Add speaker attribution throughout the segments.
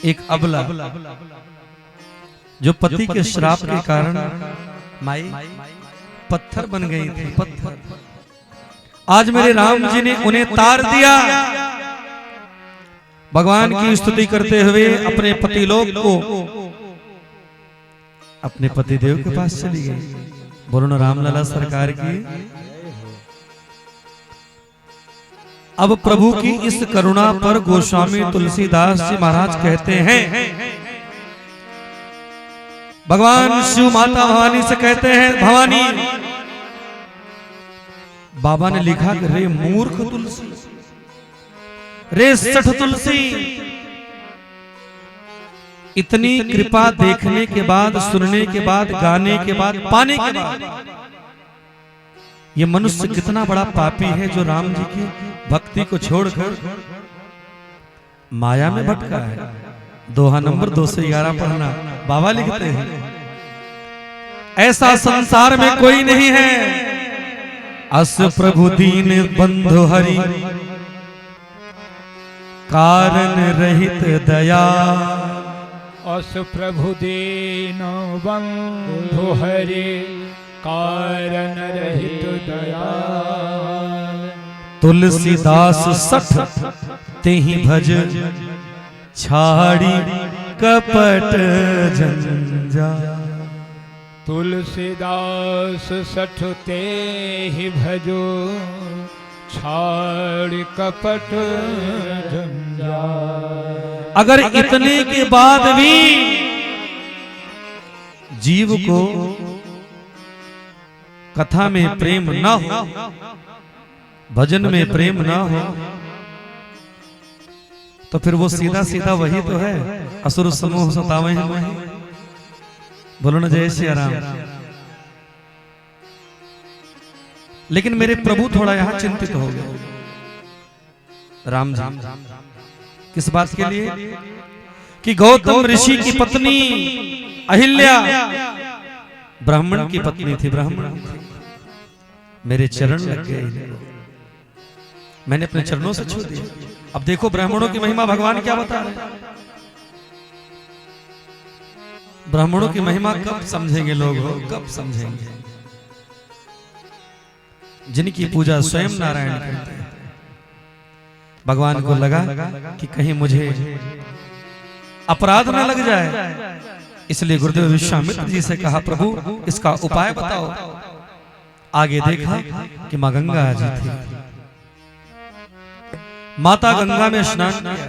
Speaker 1: एक अबला जो पति के श्राप के कारण माई पत्थर बन गई थी। पत्थर आज मेरे राम जी ने उन्हें तार दिया। भगवान की स्तुति करते हुए अपने पति लोक को अपने पति देव के पास चली गई। बोलो ना रामलला सरकार की। अब प्रभु की इस करुणा पर गोस्वामी तुलसीदास जी महाराज कहते हैं, भगवान शिव माता भवानी से कहते हैं, भवानी बाबा ने लिखा कि रे मूर्ख तुलसी, रे सठ तुलसी, इतनी कृपा देखने के बाद, सुनने के बाद, गाने के बाद, पाने के बाद ये मनुष्य कितना बड़ा पापी है जो राम जी की भक्ति को छोड़कर माया में भटका है। दोहा नंबर 211 पढ़ना, बाबा लिखते हैं, ऐसा संसार में कोई नहीं है अस प्रभु दीन बंधु हरि कारण रहित दया।
Speaker 2: अस प्रभु दीन बंधु हरि कारण रहित दया।
Speaker 1: तुलसीदास सठ तेहि भज छाड़ी कपट जंजा।
Speaker 2: तुलसीदास सठ तेहि भजो छाड़ कपट जंजा।
Speaker 1: अगर इतने के बाद भी जीव को कथा में प्रेम न हो, भजन में प्रेम न हो, तो फिर वो सीधा सीधा वही तो है, असुर समूह सतावे हैं। बोलो ना जय श्री राम। लेकिन मेरे प्रभु थोड़ा यहां चिंतित हो गए। राम जी किस बात के लिए? कि गौतम ऋषि की पत्नी अहिल्या ब्राह्मण की पत्नी थी। ब्राह्मण मेरे चरण लग गए, मैंने अपने चरणों से छू दिया। अब देखो ब्राह्मणों की महिमा भगवान क्या बता रहे हैं। ब्राह्मणों की महिमा कब समझेंगे लोग, हो कब समझेंगे? जिनकी पूजा स्वयं नारायण करते हैं। भगवान को लगा कि कहीं मुझे अपराध न लग जाए, इसलिए गुरुदेव विश्वामित्र जी से कहा, प्रभु इसका उपाय बताओ। आगे देखा कि मां गंगा जी थी। माता गंगा में स्नान किया।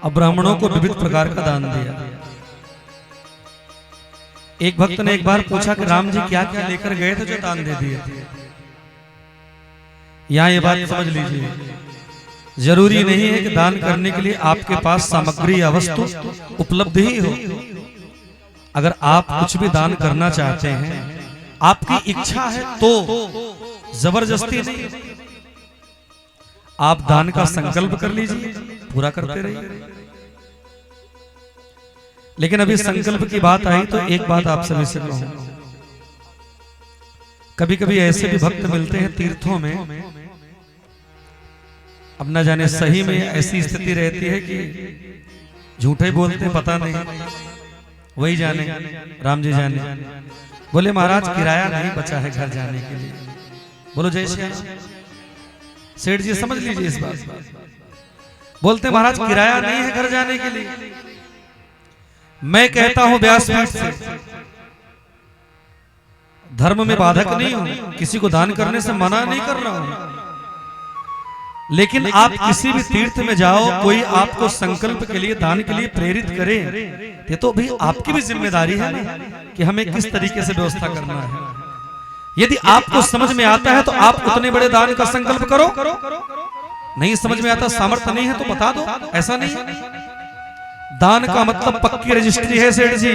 Speaker 1: अब ब्राह्मणों को विविध प्रकार का दान दिया। एक भक्त ने एक बार पूछा कि राम जी क्या क्या लेकर गए थे जो दान दे दिए थे। यहां ये बात समझ लीजिए, जरूरी नहीं है कि दान करने के लिए आपके पास सामग्री या वस्तु उपलब्ध ही हो। अगर आप कुछ भी दान करना चाहते हैं, आपकी इच्छा है तो, जबरदस्ती नहीं। आप दान का संकल्प कर लीजिए, पूरा करते रहिए। लेकिन अभी संकल्प की बात आई तो एक बात आप सभी से कहूं, कभी कभी ऐसे भी भक्त मिलते हैं तीर्थों में, अब न जाने सही में ऐसी स्थिति रहती है कि झूठे बोलते पता नहीं, वही जाने, राम जी जाने। बोले महाराज किराया नहीं बचा है घर जाने के लिए। बोलो जय श्री राम। सेठ जी समझ लीजिए इस बात। बोलते महाराज किराया नहीं है घर जाने के लिए। मैं कहता हूं व्यासपीठ से, धर्म में बाधक नहीं हूं, किसी को दान करने से मना नहीं कर रहा हूं। लेकिन आप किसी भी तीर्थ में जाओ, कोई आपको संकल्प के लिए, दान के लिए प्रेरित करे, ये तो भी आपकी भी जिम्मेदारी है ना कि हमें किस तरीके से व्यवस्था करना है। यदि आपको समझ में आता है तो आप उतने बड़े दान का संकल्प करो, नहीं समझ में आता, सामर्थ्य नहीं है तो बता दो, ऐसा नहीं। दान का मतलब पक्की रजिस्ट्री है सेठ जी,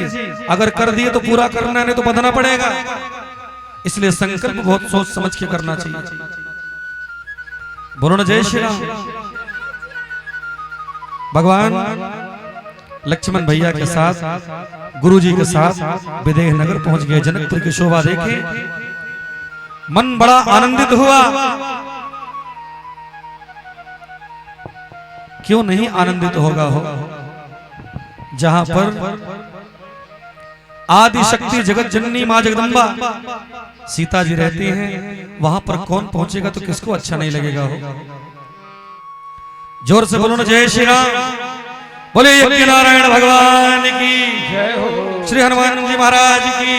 Speaker 1: अगर कर दिए तो पूरा करना, नहीं तो बंधना पड़ेगा। इसलिए संकल्प बहुत सोच समझ के करना चाहिए। बोलो ना जय श्री राम। भगवान लक्ष्मण भैया के साथ, गुरु जी के साथ विदेह नगर पहुंच गए। जनकपुर की शोभा देखे मन बड़ा आनंदित हुआ। क्यों नहीं आनंदित होगा हो? जहां पर आदि शक्ति जगत जननी मां जगदम्बा सीता जी रहती हैं, वहां पर कौन पहुंचेगा तो किसको अच्छा नहीं लगेगा हो। जोर से बोलो ना जय श्री राम, बोले यज्ञ नारायण भगवान की
Speaker 2: जय हो।
Speaker 1: श्री हनुमान जी महाराज की